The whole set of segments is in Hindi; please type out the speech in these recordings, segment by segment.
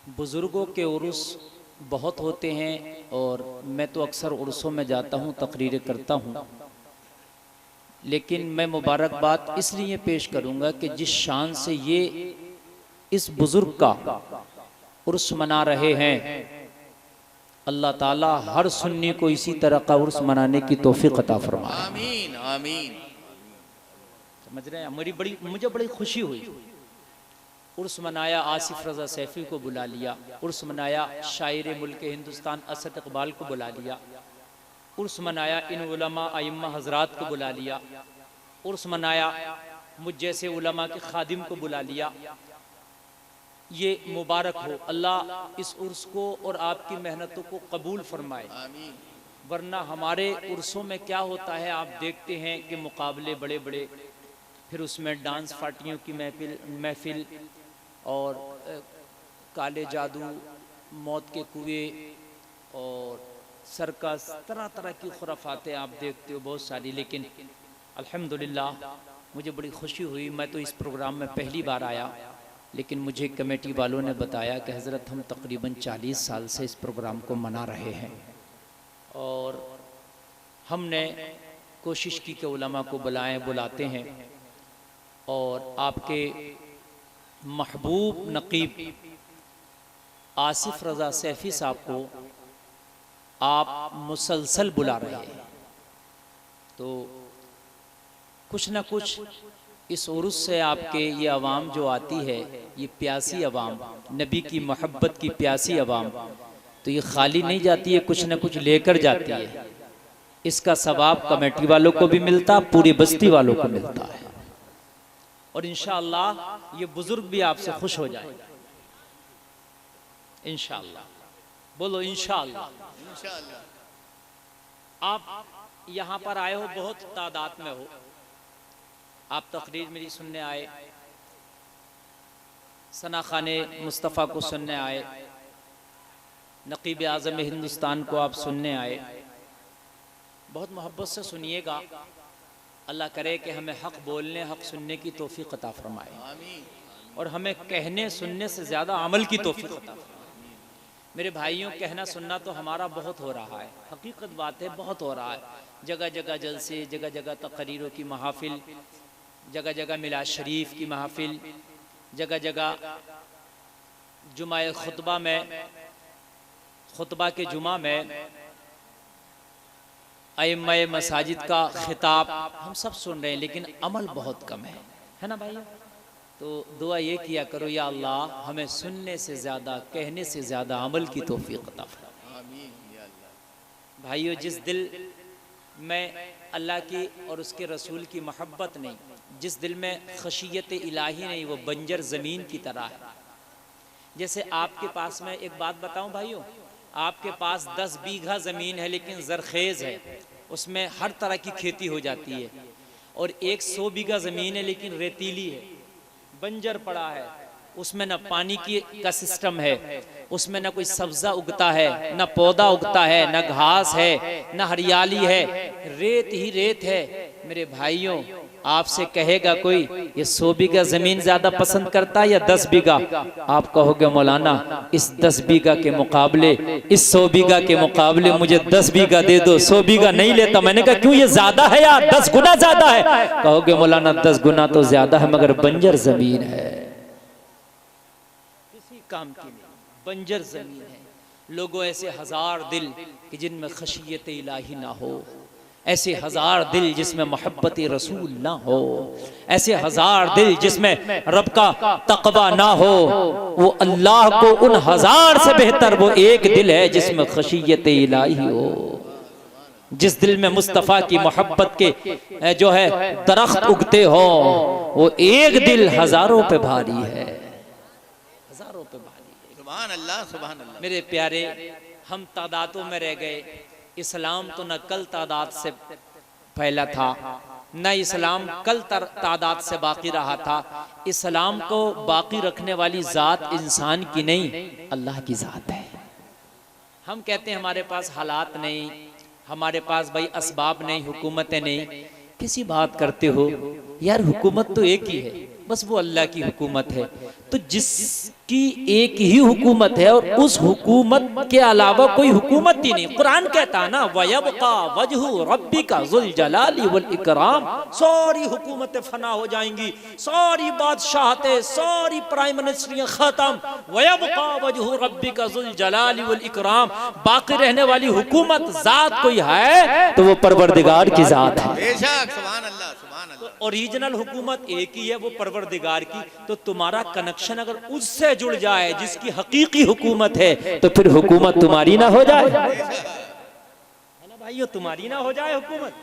बुज़ुर्गों के उर्स बहुत होते हैं और मैं तो अक्सर उर्सों में जाता हूँ, तकरीरें करता हूँ, लेकिन मैं मुबारकबाद इसलिए पेश करूँगा कि जिस शान से ये इस बुज़ुर्ग का उर्स मना रहे हैं, अल्लाह ताला हर सुन्नी को इसी तरह का उर्स मनाने की तौफीक अता फरमाए। आमीन आमीन। समझ रहे हैं? मुझे बड़ी खुशी हुई। उर्स मनाया, आसिफ रज़ा सैफ़ी को बुला लिया। उर्स मनाया, शायर मुल्क हिंदुस्तान असद इकबाल को बुला लिया। उर्स मनाया, इन उलमा अइम्मा हजरात को बुला लिया। उर्स मनाया, मुझ जैसे उलमा के खादिम को बुला लिया। ये मुबारक हो, अल्लाह इस उर्स को और आपकी मेहनतों को कबूल फरमाए। वरना हमारे उर्सों में क्या होता है, आप देखते हैं कि मुकाबले बड़े बड़े, फिर उसमें डांस पार्टियों की महफिल और काले जादू, मौत के कुएं और सर्कस, तरह तरह की खुराफातें आप देखते हो बहुत सारी। लेकिन अल्हम्दुलिल्लाह मुझे बड़ी खुशी हुई। मैं तो इस प्रोग्राम में पहली बार आया, लेकिन मुझे कमेटी वालों ने बताया कि हज़रत हम तकरीबन 40 साल से इस प्रोग्राम को मना रहे हैं और हमने कोशिश की कि उलमा को बुलाते हैं और आपके महबूब नकीब आसिफ रज़ा सैफ़ी साहब को आप मुसलसल बुला रहे हैं। तो कुछ ना कुछ इस उर्स से आपके ये अवाम जो आती है, ये प्यासी अवाम, नबी की मोहब्बत की प्यासी अवाम, तो ये खाली नहीं जाती है, कुछ ना कुछ लेकर जाती है। इसका सवाब कमेटी वालों को भी मिलता, पूरी बस्ती वालों को मिलता है और इंशाअल्लाह ये बुजुर्ग भी आपसे खुश हो जाएगा इंशाअल्लाह। बोलो इंशाअल्लाह। आप यहाँ पर आए हो, बहुत तादाद में हो। आप तकरीर मेरी सुनने आए, सना खाने मुस्तफ़ा को सुनने आए, नकीब आज़म हिंदुस्तान को आप सुनने आए। बहुत मोहब्बत से सुनिएगा। अल्लाह करे कि हमें हक़ बोलने, हक़ सुनने की तौफीक अता फरमाए और हमें कहने सुनने से ज़्यादा अमल की तौफीक अता फरमाए। मेरे भाइयों, कहना सुनना तो हमारा बहुत हो रहा है, हकीकत बात है, बहुत हो रहा है। जगह जगह जलसे, जगह जगह तकरीरों की महफिल, जगह जगह मिलाद शरीफ की महफिल, जगह जगह जुमा खुतबा में, खुतबा के जुमा में अइम्मा मसाजिद का खिताब हम सब सुन रहे हैं, लेकिन अमल बहुत कम है ना भाई? तो दुआ ये किया करो, या अल्लाह हमें सुनने से ज़्यादा, कहने से ज़्यादा अमल की तौफीक अता फरमाए। भाइयों, जिस दिल में अल्लाह की और उसके रसूल की मोहब्बत नहीं, जिस दिल में खशियत इलाही नहीं, वो बंजर ज़मीन की तरह है। जैसे आपके पास में एक बात बताऊं भाइयों, आपके पास 10 बीघा ज़मीन है लेकिन ज़रखेज़ है, उसमें हर तरह की खेती हो जाती है। और 100 बीघा ज़मीन है लेकिन रेतीली है, बंजर पड़ा है, उसमें न पानी का सिस्टम है, उसमें न कोई सब्जा उगता है, न पौधा उगता है, न घास है, न हरियाली है, रेत ही रेत है। मेरे भाइयों, आपसे कहेगा कोई ये 100 बीघा जमीन ज्यादा पसंद करता है या 10 बीघा? आप कहोगे मौलाना इस 10 बीघा के मुकाबले, इस 100 बीघा के मुकाबले मुझे 10 बीघा दे दो, 100 बीघा नहीं लेता। मैंने कहा क्यों, ये ज्यादा है या 10 गुना ज्यादा है? कहोगे मौलाना 10 गुना तो ज्यादा है, मगर बंजर जमीन है, किसी काम की नहीं, बंजर जमीन है। लोगों ऐसे हजार दिल कि जिनमें खशियत इलाही ना हो, ऐसे हजार दिल जिसमें मोहब्बत रसूल ना हो, ऐसे हजार दिल जिसमें रब का तकवा ना हो, वो अल्लाह को उन हजार से बेहतर वो एक दिल है जिसमें खशियत इलाही हो। जिस दिल में मुस्तफ़ा की मोहब्बत के जो है दरख्त उगते हो, वो एक दिल हजारों पे भारी है, हजारों पे भारी है। सुभान अल्लाह, सुभान अल्लाह। मेरे प्यारे, हम तादादों में रह गए। इस्लाम तो न कल तादाद से फैला था, न इस्लाम कल तादाद से बाकी रहा था। इस्लाम को बाकी रखने वाली ज़ात इंसान की नहीं, अल्लाह की ज़ात है। हम कहते हैं हमारे पास हालात नहीं, हमारे पास भाई असबाब नहीं, हुकूमतें नहीं। किसी बात करते हो यार, हुकूमत तो एक ही है, बस वो अल्लाह की हुकूमत है। तो जिसकी एक ही हुकूमत है और उस हुकूमत के अलावा कोई हुकूमत ही नहीं, कुरान कहता है ना वयबका वजहु रब्बिका जुल जलाली वल इकराम, सारी हुकूमतें फना हो जाएंगी, सारी बादशाहतें, सारी प्राइम मिनिस्ट्रियां खत्म, वयबका वजहु रब्बिका जुल जलाली वल इकराम, बाकी रहने वाली हुकूमत जात कोई है तो वो परवरदिगार की जात है। बेशक, सुभान अल्लाह, सुभान अल्लाह। ओरिजिनल हुकूमत एक ही है, वो परवरदिगार की। तो तुम्हारा कनेक्शन अगर उससे जुड़ जाए जिसकी हकीकी हुकूमत है, तो फिर हुकूमत तुम्हारी ना हो जाए, है ना भाइयों, तुम्हारी ना हो जाए हुकूमत।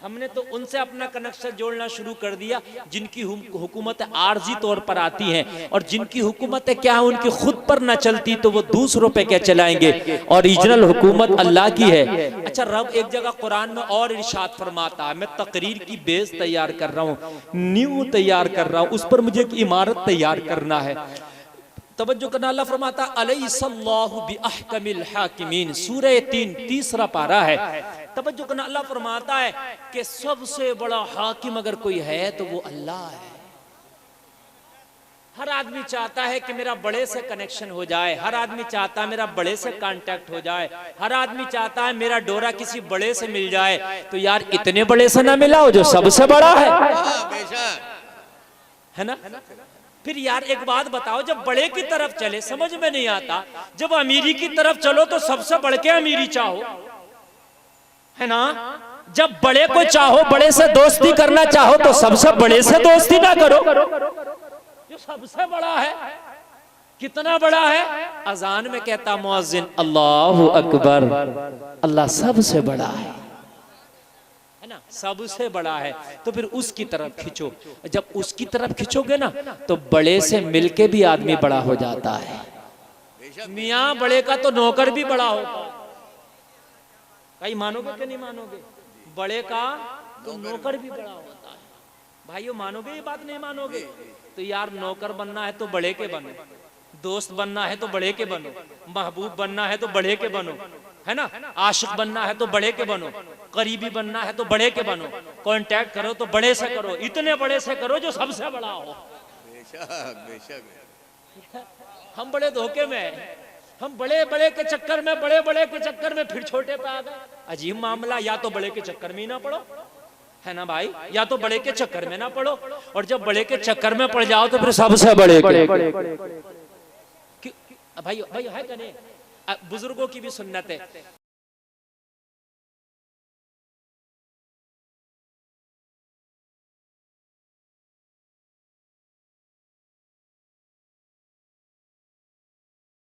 हमने तो उनसे अपना कनेक्शन जोड़ना शुरू कर दिया जिनकी हुकूमतें आर्जी तौर पर आती हैं, और जिनकी हुकूमतें क्या है उनकी खुद पर ना चलती तो वो दूसरों पे क्या चलाएंगे। ओरिजिनल हुकूमत अल्लाह की है। अच्छा, रब एक जगह कुरान में और इरशाद फरमाता है, मैं तकरीर की बेस तैयार कर रहा हूँ, नींव तैयार कर रहा हूँ, उस पर मुझे एक इमारत तैयार करना है। तवज्जो करना, अल्लाह फरमाता अलैहिस्सलाहु बिअहकमिल हाकिमीन, सूरह 3 तीसरा पारा है। तवज्जो करना, अल्लाह फरमाता है कि सबसे बड़ा हाकिम अगर कोई है तो वो अल्लाह है। हर आदमी चाहता है कि मेरा बड़े से कनेक्शन हो जाए, हर आदमी चाहता है मेरा बड़े से कांटेक्ट हो जाए, हर आदमी चाहता है मेरा डोरा किसी बड़े से मिल जाए। तो यार इतने बड़े से ना मिलाओ जो सबसे बड़ा है, बेशक, है ना। फिर यार एक बात बताओ, जब बड़े की तरफ चले समझ में नहीं आता, जब अमीरी की तरफ चलो तो सबसे बढ़ के अमीरी चाहो, है ना। जब बड़े को चाहो, बड़े से दोस्ती करना चाहो तो सबसे बड़े से दोस्ती ना करो जो सबसे बड़ा है। कितना बड़ा है? अजान में कहता मुअज्जिन अल्लाहु अकबर, अल्लाह सबसे बड़ा है ना, सबसे बड़ा है। तो फिर उसकी तरफ खींचो, जब उसकी तरफ खींचोगे ना तो बड़े से मिलके भी आदमी बड़ा हो जाता है। मियाँ बड़े का तो नौकर भी बड़ा होता है, भाई मानोगे कि नहीं मानोगे? बड़े का तो नौकर भी बड़ा होता है। भाइयों मानोगे ये बात? नहीं मानोगे? तो यार नौकर बनना है तो बड़े के बनो, दोस्त बनना है तो बड़े के बनो, महबूब बनना है तो बड़े के बनो, है ना, आशिक बनना है तो बड़े के बनो, करीबी बनना है तो बड़े के बनो, कांटेक्ट करो तो बड़े से करो, इतने बड़े से करो जो सबसे बड़ा हो। बेशक, बेशक। हम बड़े धोखे में हैं, हम बड़े बड़े के चक्कर में, बड़े बड़े के चक्कर में फिर छोटे पे आ गए। अजीब मामला, या तो बड़े के चक्कर में ही ना पड़ो, है ना भाई, या तो बड़े के चक्कर में ना पड़ो, और जब बड़े के चक्कर में पड़ जाओ तो फिर सबसे बड़े भाई भाई है कि नहीं? बुजुर्गों की भी सुन्नत है।